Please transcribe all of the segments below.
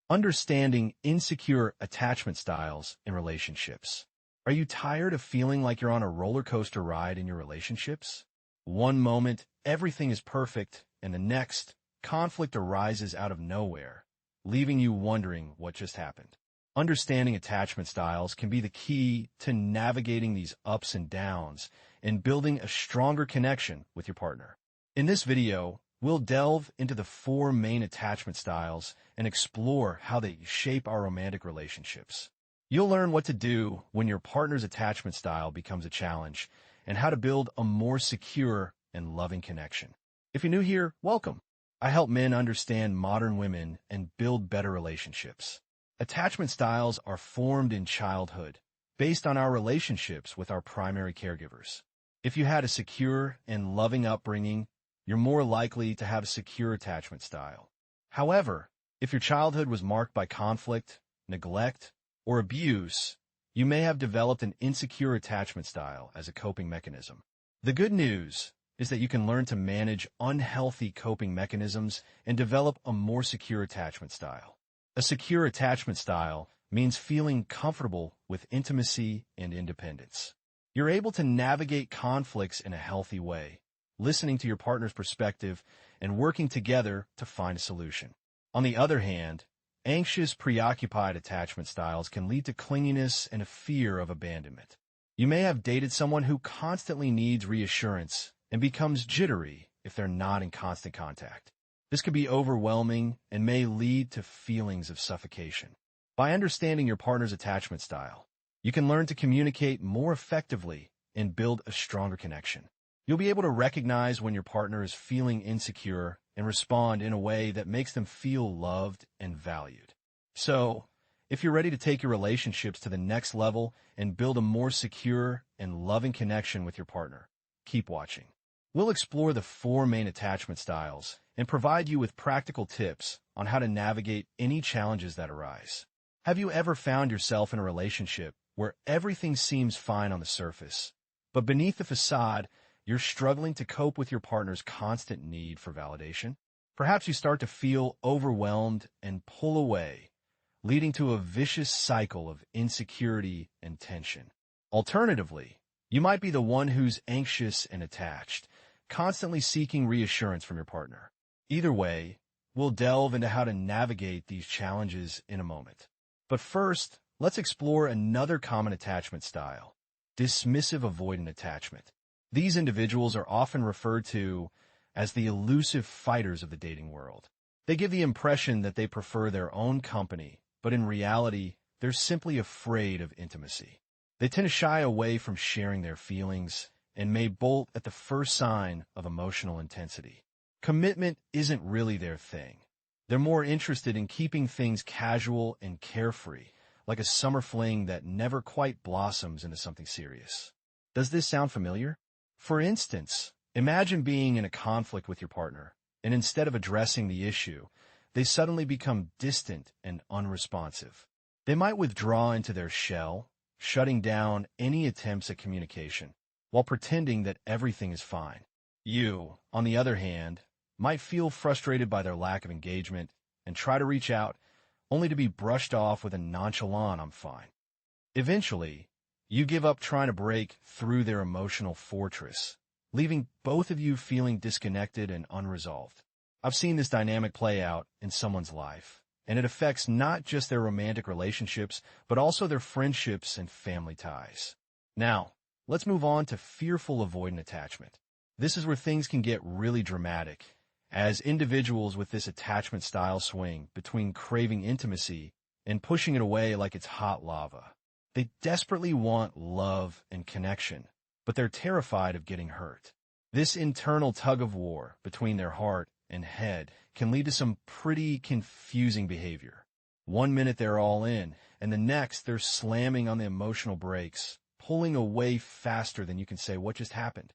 Understanding insecure attachment styles in relationships. Are you tired of feeling like you're on a roller coaster ride in your relationships? One moment, everything is perfect, and the next, conflict arises out of nowhere, leaving you wondering what just happened. Understanding attachment styles can be the key to navigating these ups and downs and building a stronger connection with your partner. In this video, we'll delve into the 4 main attachment styles and explore how they shape our romantic relationships. You'll learn what to do when your partner's attachment style becomes a challenge and how to build a more secure and loving connection. If you're new here, welcome. I help men understand modern women and build better relationships. Attachment styles are formed in childhood, based on our relationships with our primary caregivers. If you had a secure and loving upbringing, you're more likely to have a secure attachment style. However, if your childhood was marked by conflict, neglect, or abuse, you may have developed an insecure attachment style as a coping mechanism. The good news is that you can learn to manage unhealthy coping mechanisms and develop a more secure attachment style. A secure attachment style means feeling comfortable with intimacy and independence. You're able to navigate conflicts in a healthy way, listening to your partner's perspective and working together to find a solution. On the other hand, anxious, preoccupied attachment styles can lead to clinginess and a fear of abandonment. You may have dated someone who constantly needs reassurance and becomes jittery if they're not in constant contact. This could be overwhelming and may lead to feelings of suffocation. By understanding your partner's attachment style, you can learn to communicate more effectively and build a stronger connection. You'll be able to recognize when your partner is feeling insecure and respond in a way that makes them feel loved and valued. So, if you're ready to take your relationships to the next level and build a more secure and loving connection with your partner, keep watching. We'll explore the 4 main attachment styles and provide you with practical tips on how to navigate any challenges that arise. Have you ever found yourself in a relationship where everything seems fine on the surface, but beneath the facade, you're struggling to cope with your partner's constant need for validation? Perhaps you start to feel overwhelmed and pull away, leading to a vicious cycle of insecurity and tension. Alternatively, you might be the one who's anxious and attached, constantly seeking reassurance from your partner. Either way, we'll delve into how to navigate these challenges in a moment. But first, let's explore another common attachment style, dismissive avoidant attachment. These individuals are often referred to as the elusive fighters of the dating world. They give the impression that they prefer their own company, but in reality, they're simply afraid of intimacy. They tend to shy away from sharing their feelings and may bolt at the first sign of emotional intensity. Commitment isn't really their thing. They're more interested in keeping things casual and carefree, like a summer fling that never quite blossoms into something serious. Does this sound familiar? For instance, imagine being in a conflict with your partner, and instead of addressing the issue, they suddenly become distant and unresponsive. They might withdraw into their shell, shutting down any attempts at communication, while pretending that everything is fine. You, on the other hand, might feel frustrated by their lack of engagement and try to reach out, only to be brushed off with a nonchalant "I'm fine." Eventually, you give up trying to break through their emotional fortress, leaving both of you feeling disconnected and unresolved. I've seen this dynamic play out in someone's life, and it affects not just their romantic relationships, but also their friendships and family ties. Now, let's move on to fearful avoidant attachment. This is where things can get really dramatic, as individuals with this attachment style swing between craving intimacy and pushing it away like it's hot lava. They desperately want love and connection, but they're terrified of getting hurt. This internal tug-of-war between their heart and head can lead to some pretty confusing behavior. One minute they're all in, and the next they're slamming on the emotional brakes, pulling away faster than you can say what just happened.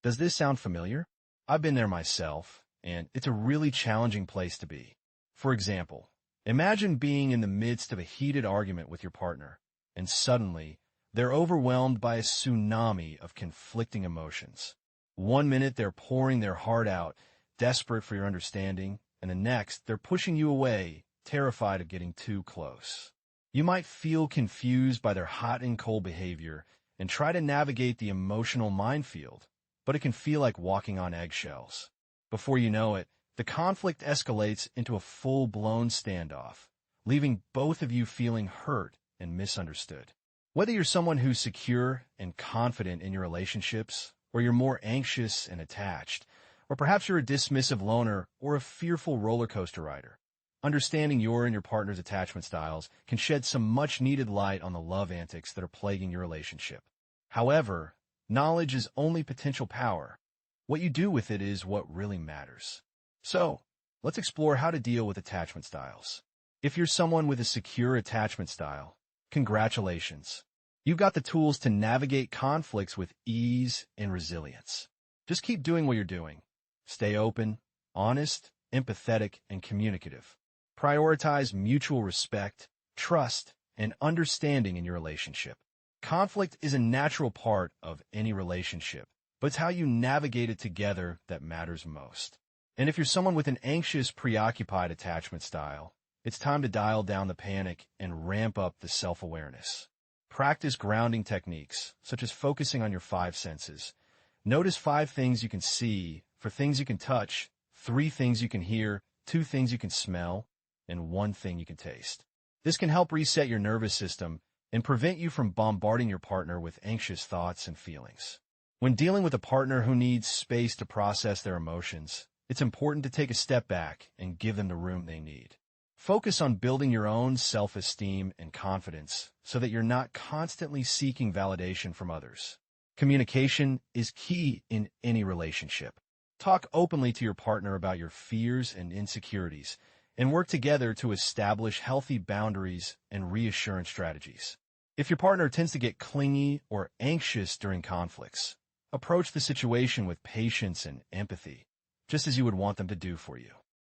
Does this sound familiar? I've been there myself, and it's a really challenging place to be. For example, imagine being in the midst of a heated argument with your partner, and suddenly, they're overwhelmed by a tsunami of conflicting emotions. One minute they're pouring their heart out, desperate for your understanding, and the next they're pushing you away, terrified of getting too close. You might feel confused by their hot and cold behavior and try to navigate the emotional minefield, but it can feel like walking on eggshells. Before you know it, the conflict escalates into a full-blown standoff, leaving both of you feeling hurt and misunderstood. Whether you're someone who's secure and confident in your relationships, or you're more anxious and attached, or perhaps you're a dismissive loner or a fearful roller coaster rider, understanding your and your partner's attachment styles can shed some much-needed light on the love antics that are plaguing your relationship. However, knowledge is only potential power. What you do with it is what really matters. So, let's explore how to deal with attachment styles. If you're someone with a secure attachment style, congratulations. You've got the tools to navigate conflicts with ease and resilience. Just keep doing what you're doing. Stay open, honest, empathetic, and communicative. Prioritize mutual respect, trust, and understanding in your relationship. Conflict is a natural part of any relationship, but it's how you navigate it together that matters most. And if you're someone with an anxious, preoccupied attachment style, it's time to dial down the panic and ramp up the self-awareness. Practice grounding techniques, such as focusing on your 5 senses. Notice 5 things you can see, 4 things you can touch, 3 things you can hear, 2 things you can smell, and 1 thing you can taste. This can help reset your nervous system and prevent you from bombarding your partner with anxious thoughts and feelings. When dealing with a partner who needs space to process their emotions, it's important to take a step back and give them the room they need. Focus on building your own self-esteem and confidence so that you're not constantly seeking validation from others. Communication is key in any relationship. Talk openly to your partner about your fears and insecurities, and work together to establish healthy boundaries and reassurance strategies. If your partner tends to get clingy or anxious during conflicts, approach the situation with patience and empathy, just as you would want them to do for you.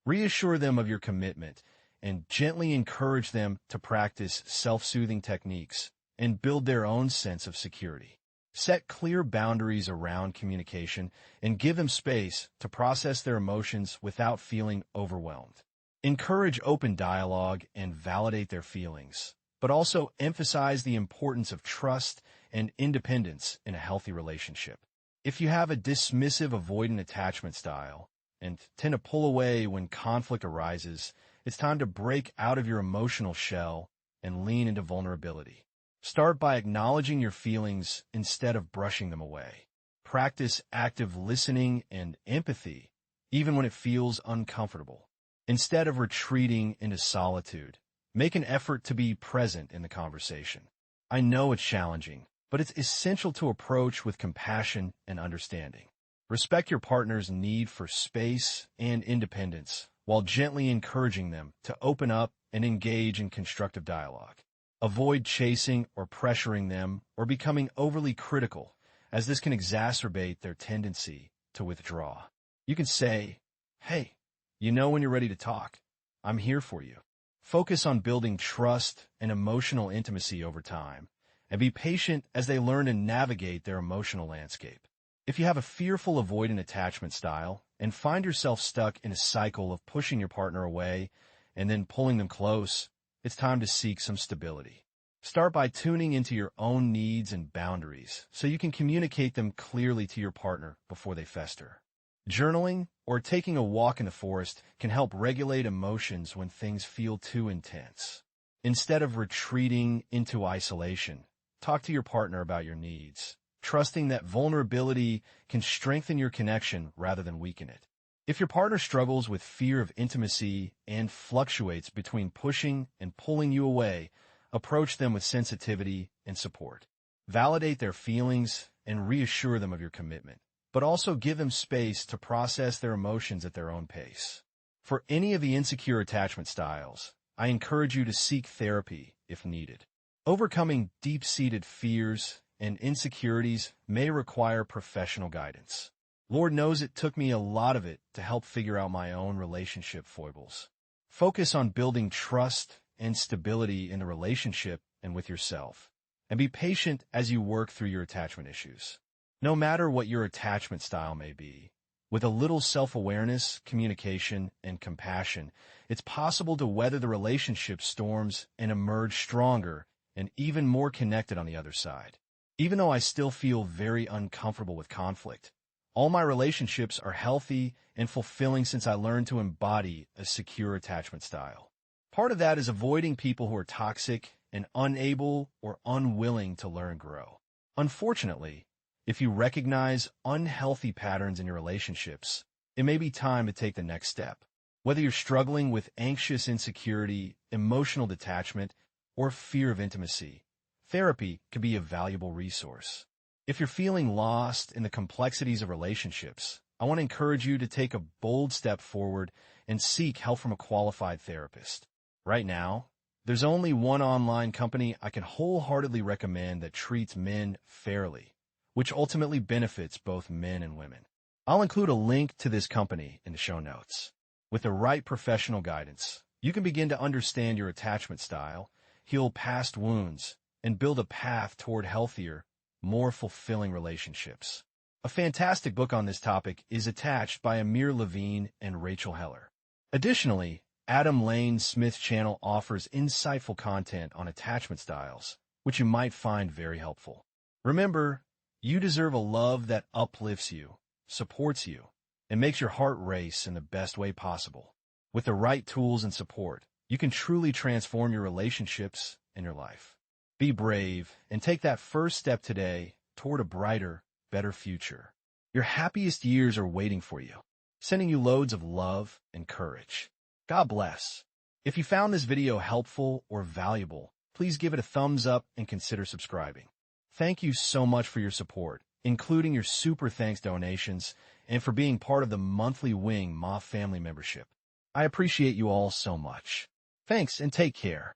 Reassure them of your commitment and gently encourage them to practice self-soothing techniques and build their own sense of security. Set clear boundaries around communication and give them space to process their emotions without feeling overwhelmed. Encourage open dialogue and validate their feelings, but also emphasize the importance of trust and independence in a healthy relationship. If you have a dismissive avoidant attachment style and tend to pull away when conflict arises, it's time to break out of your emotional shell and lean into vulnerability. Start by acknowledging your feelings instead of brushing them away. Practice active listening and empathy, even when it feels uncomfortable. Instead of retreating into solitude, make an effort to be present in the conversation. I know it's challenging, but it's essential to approach with compassion and understanding. Respect your partner's need for space and independence while gently encouraging them to open up and engage in constructive dialogue. Avoid chasing or pressuring them or becoming overly critical, as this can exacerbate their tendency to withdraw. You can say, "Hey, you know when you're ready to talk. I'm here for you." Focus on building trust and emotional intimacy over time, and be patient as they learn to navigate their emotional landscape. If you have a fearful avoidant attachment style and find yourself stuck in a cycle of pushing your partner away and then pulling them close, it's time to seek some stability. Start by tuning into your own needs and boundaries so you can communicate them clearly to your partner before they fester. Journaling or taking a walk in the forest can help regulate emotions when things feel too intense. Instead of retreating into isolation, talk to your partner about your needs, trusting that vulnerability can strengthen your connection rather than weaken it. If your partner struggles with fear of intimacy and fluctuates between pushing and pulling you away, approach them with sensitivity and support. Validate their feelings and reassure them of your commitment, but also give them space to process their emotions at their own pace. For any of the insecure attachment styles, I encourage you to seek therapy if needed. Overcoming deep-seated fears and insecurities may require professional guidance. Lord knows it took me a lot of it to help figure out my own relationship foibles. Focus on building trust and stability in the relationship and with yourself, and be patient as you work through your attachment issues. No matter what your attachment style may be, With a little self-awareness, communication, and compassion, it's possible to weather the relationship storms and emerge stronger and even more connected on the other side. Even though I still feel very uncomfortable with conflict, all my relationships are healthy and fulfilling since I learned to embody a secure attachment style. Part of that is avoiding people who are toxic and unable or unwilling to learn and grow. Unfortunately, if you recognize unhealthy patterns in your relationships, it may be time to take the next step. Whether you're struggling with anxious insecurity, emotional detachment, or fear of intimacy, therapy can be a valuable resource. If you're feeling lost in the complexities of relationships, I want to encourage you to take a bold step forward and seek help from a qualified therapist. Right now, there's only one online company I can wholeheartedly recommend that treats men fairly, which ultimately benefits both men and women. I'll include a link to this company in the show notes. With the right professional guidance, you can begin to understand your attachment style, heal past wounds, and build a path toward healthier, more fulfilling relationships. A fantastic book on this topic is Attached by Amir Levine and Rachel Heller. Additionally, Adam Lane's Smith channel offers insightful content on attachment styles, which you might find very helpful. Remember, you deserve a love that uplifts you, supports you, and makes your heart race in the best way possible. With the right tools and support, you can truly transform your relationships and your life. Be brave and take that first step today toward a brighter, better future. Your happiest years are waiting for you, sending you loads of love and courage. God bless. If you found this video helpful or valuable, please give it a thumbs up and consider subscribing. Thank you so much for your support, including your super thanks donations, and for being part of the monthly Wing Ma family membership. I appreciate you all so much. Thanks and take care.